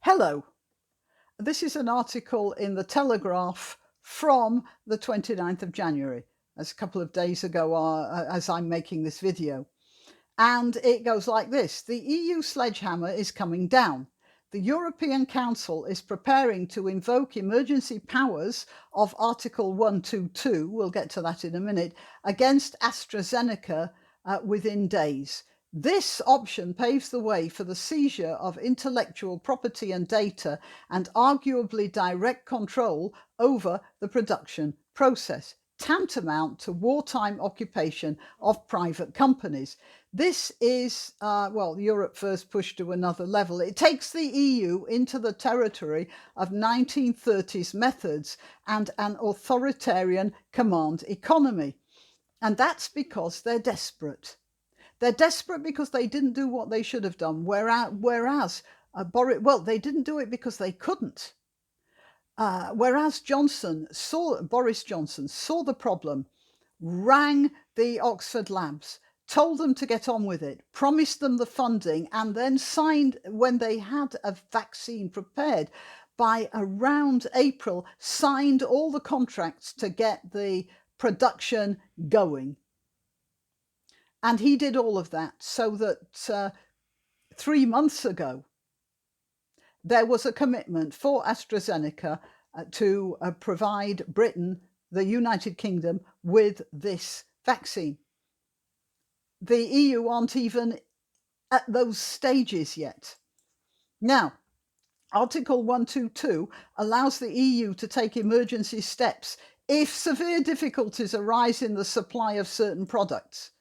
Hello, this is an article in the Telegraph from the 29th of January. That's a couple of days ago as I'm making this video. And it goes like this. The EU sledgehammer is coming down. The European Council is preparing to invoke emergency powers of Article 122, we'll get to that in a minute, against AstraZeneca within days. This option paves the way for the seizure of intellectual property and data and arguably direct control over the production process, tantamount to wartime occupation of private companies. This is, Europe first pushed to another level. It takes the EU into the territory of 1930s methods and an authoritarian command economy. And that's because they're desperate. They're desperate because they didn't do what they should have done, whereas they didn't do it because they couldn't. Whereas Boris Johnson saw the problem, rang the Oxford labs, told them to get on with it, promised them the funding, and then signed, when they had a vaccine prepared, by around April, signed all the contracts to get the production going. And he did all of that so that 3 months ago, there was a commitment for AstraZeneca to provide Britain, the United Kingdom, with this vaccine. The EU aren't even at those stages yet. Now, Article 122 allows the EU to take emergency steps if severe difficulties arise in the supply of certain products,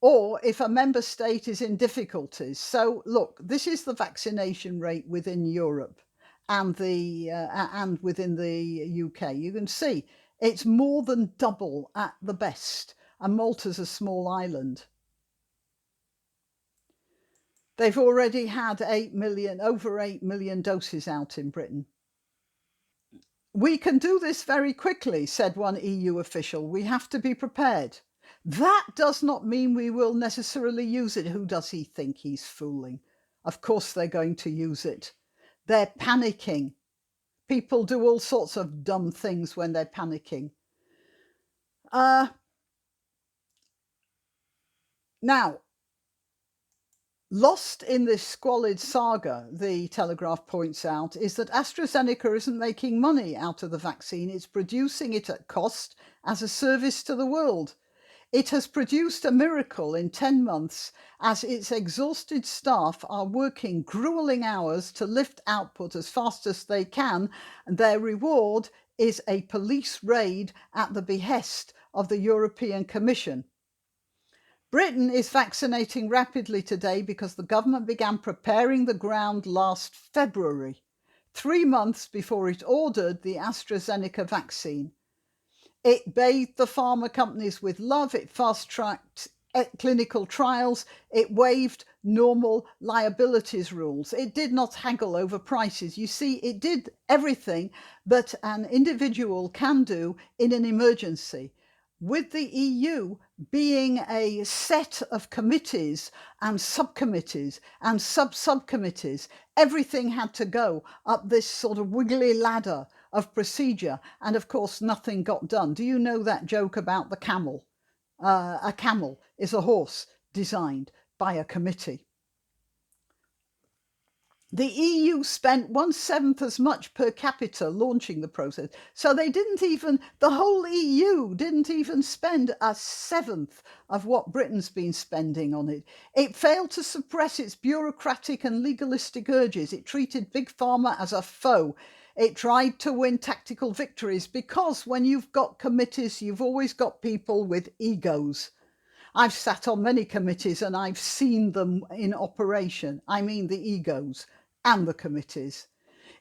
or if a member state is in difficulties. So look, this is the vaccination rate within Europe and within the UK. You can see it's more than double at the best, and Malta's a small island. They've already had over 8 million doses out in Britain. We can do this very quickly, said one EU official. We have to be prepared. That does not mean we will necessarily use it. Who does he think he's fooling? Of course they're going to use it. They're panicking. People do all sorts of dumb things when they're panicking. Now, lost in this squalid saga, the Telegraph points out, is that AstraZeneca isn't making money out of the vaccine. It's producing it at cost as a service to the world. It has produced a miracle in 10 months as its exhausted staff are working grueling hours to lift output as fast as they can, and their reward is a police raid at the behest of the European Commission. Britain is vaccinating rapidly today because the government began preparing the ground last February, 3 months before it ordered the AstraZeneca vaccine. It bathed the pharma companies with love. It fast-tracked clinical trials. It waived normal liabilities rules. It did not haggle over prices. You see, it did everything that an individual can do in an emergency. With the EU being a set of committees and subcommittees and sub-subcommittees, everything had to go up this sort of wiggly ladder of procedure, and of course nothing got done. Do you know that joke about the camel? A camel is a horse designed by a committee. The EU spent 1/7 as much per capita launching the process. So the whole EU didn't even spend 1/7 of what Britain's been spending on it. It failed to suppress its bureaucratic and legalistic urges. It treated Big Pharma as a foe. It tried to win tactical victories because when you've got committees, you've always got people with egos. I've sat on many committees and I've seen them in operation. I mean the egos and the committees.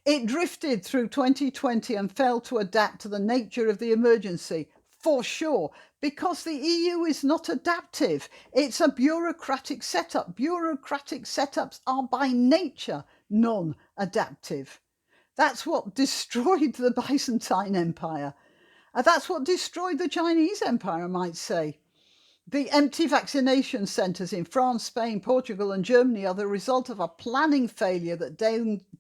It drifted through 2020 and failed to adapt to the nature of the emergency, for sure, because the EU is not adaptive. It's a bureaucratic setup. Bureaucratic setups are by nature non-adaptive. That's what destroyed the Byzantine Empire. That's what destroyed the Chinese Empire, I might say. The empty vaccination centres in France, Spain, Portugal and Germany are the result of a planning failure that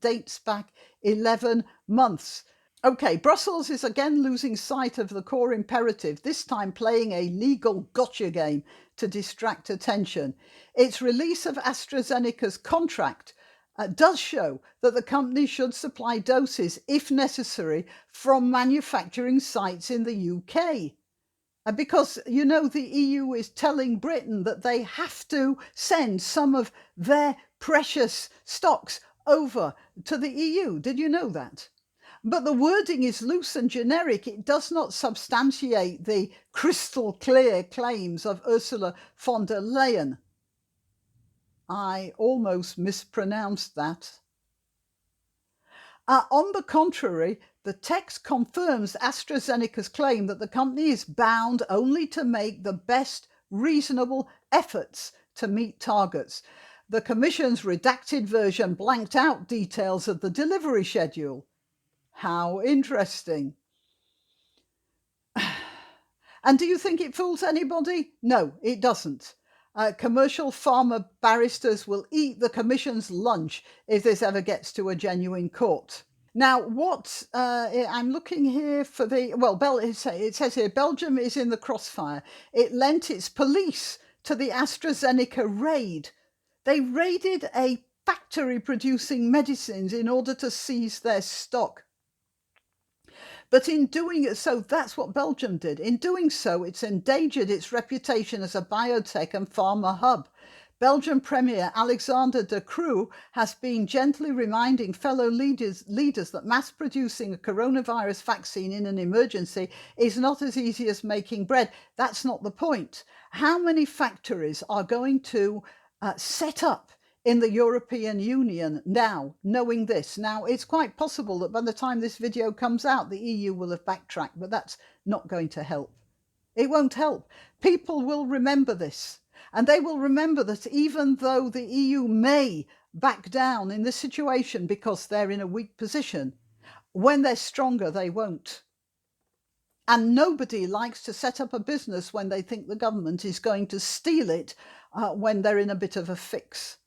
dates back 11 months. Okay, Brussels is again losing sight of the core imperative, this time playing a legal gotcha game to distract attention. Its release of AstraZeneca's contract does show that the company should supply doses, if necessary, from manufacturing sites in the UK. Because, you know, the EU is telling Britain that they have to send some of their precious stocks over to the EU. Did you know that? But the wording is loose and generic. It does not substantiate the crystal clear claims of Ursula von der Leyen. I almost mispronounced that. On the contrary, the text confirms AstraZeneca's claim that the company is bound only to make the best reasonable efforts to meet targets. The Commission's redacted version blanked out details of the delivery schedule. How interesting. And do you think it fools anybody? No, it doesn't. Commercial pharma barristers will eat the Commission's lunch if this ever gets to a genuine court. Now, what I'm looking here for it says here, Belgium is in the crossfire. It lent its police to the AstraZeneca raid. They raided a factory producing medicines in order to seize their stock. But in doing so, that's what Belgium did. In doing so, it's endangered its reputation as a biotech and pharma hub. Belgian Premier Alexander De Croo has been gently reminding fellow leaders that mass producing a coronavirus vaccine in an emergency is not as easy as making bread. That's not the point. How many factories are going to set up in the European Union now, knowing this? Now, it's quite possible that by the time this video comes out, the EU will have backtracked, but that's not going to help. It won't help. People will remember this, and they will remember that even though the EU may back down in this situation because they're in a weak position, when they're stronger, they won't. And nobody likes to set up a business when they think the government is going to steal it when they're in a bit of a fix.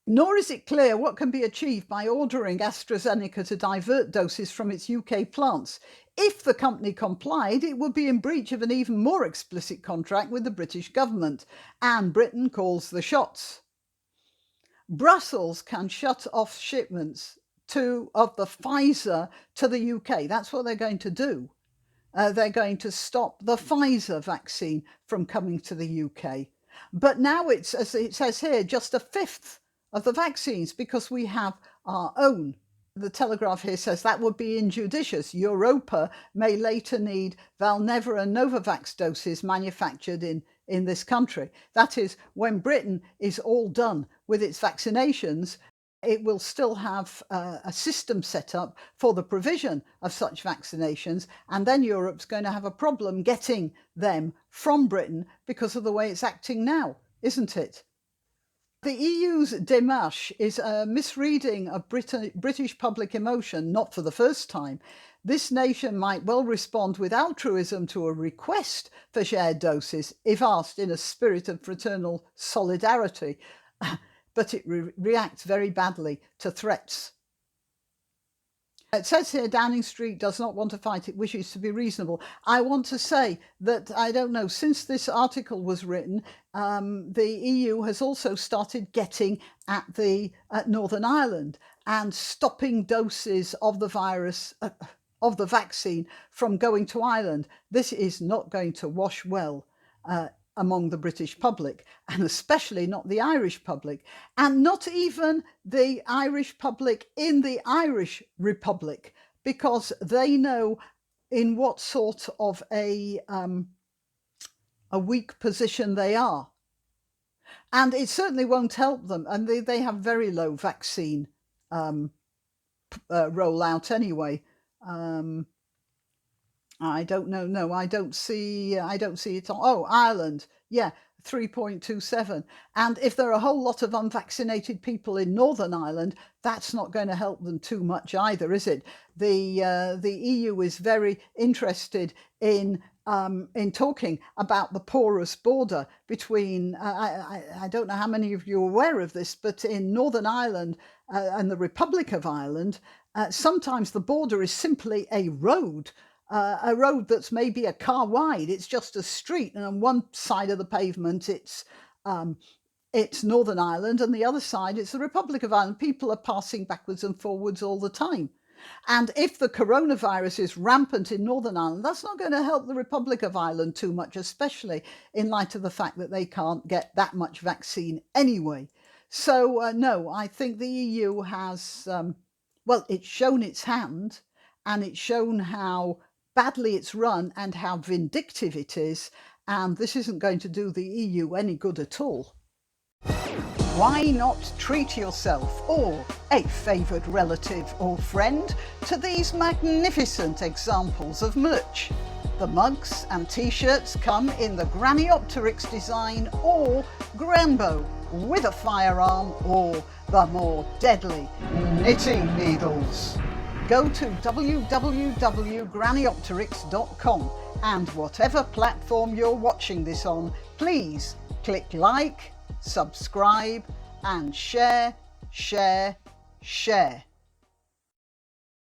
Nor is it clear what can be achieved by ordering AstraZeneca to divert doses from its UK plants. If the company complied, it would be in breach of an even more explicit contract with the British government, and Britain calls the shots. Brussels can shut off shipments of the Pfizer to the UK. That's what they're going to do. They're going to stop the Pfizer vaccine from coming to the UK. But now it's, as it says here, just a fifth of the vaccines because we have our own. The Telegraph here says that would be injudicious. Europa may later need Valneva and Novavax doses manufactured in this country. That is, when Britain is all done with its vaccinations, it will still have a system set up for the provision of such vaccinations, and then Europe's going to have a problem getting them from Britain because of the way it's acting now, isn't it? The EU's démarche is a misreading of British public emotion, not for the first time. This nation might well respond with altruism to a request for shared doses if asked in a spirit of fraternal solidarity, but it reacts very badly to threats. It says here Downing Street does not want to fight, it wishes to be reasonable. I want to say that, I don't know, since this article was written, the EU has also started getting at Northern Ireland and stopping doses of the virus, of the vaccine from going to Ireland. This is not going to wash well among the British public, and especially not the Irish public, and not even the Irish public in the Irish Republic, because they know in what sort of a weak position they are. And it certainly won't help them, and they have very low vaccine rollout anyway. I don't know. No, I don't see it on. Oh, Ireland. Yeah, 3.27. And if there are a whole lot of unvaccinated people in Northern Ireland, that's not going to help them too much either, is it? The EU is very interested in in talking about the porous border between, I don't know how many of you are aware of this, but in Northern Ireland and the Republic of Ireland, sometimes the border is simply a road that's maybe a car wide. It's just a street, and on one side of the pavement, it's Northern Ireland, and the other side, it's the Republic of Ireland. People are passing backwards and forwards all the time. And if the coronavirus is rampant in Northern Ireland, that's not going to help the Republic of Ireland too much, especially in light of the fact that they can't get that much vaccine anyway. So, no, I think the EU has, well, it's shown its hand, and it's shown how badly it's run and how vindictive it is. And this isn't going to do the EU any good at all. Why not treat yourself or a favoured relative or friend to these magnificent examples of merch? The mugs and t-shirts come in the Grannyopteryx design or Granbo with a firearm or the more deadly knitting needles. Go to www.grannyopteryx.com and whatever platform you're watching this on, please click like, subscribe and share.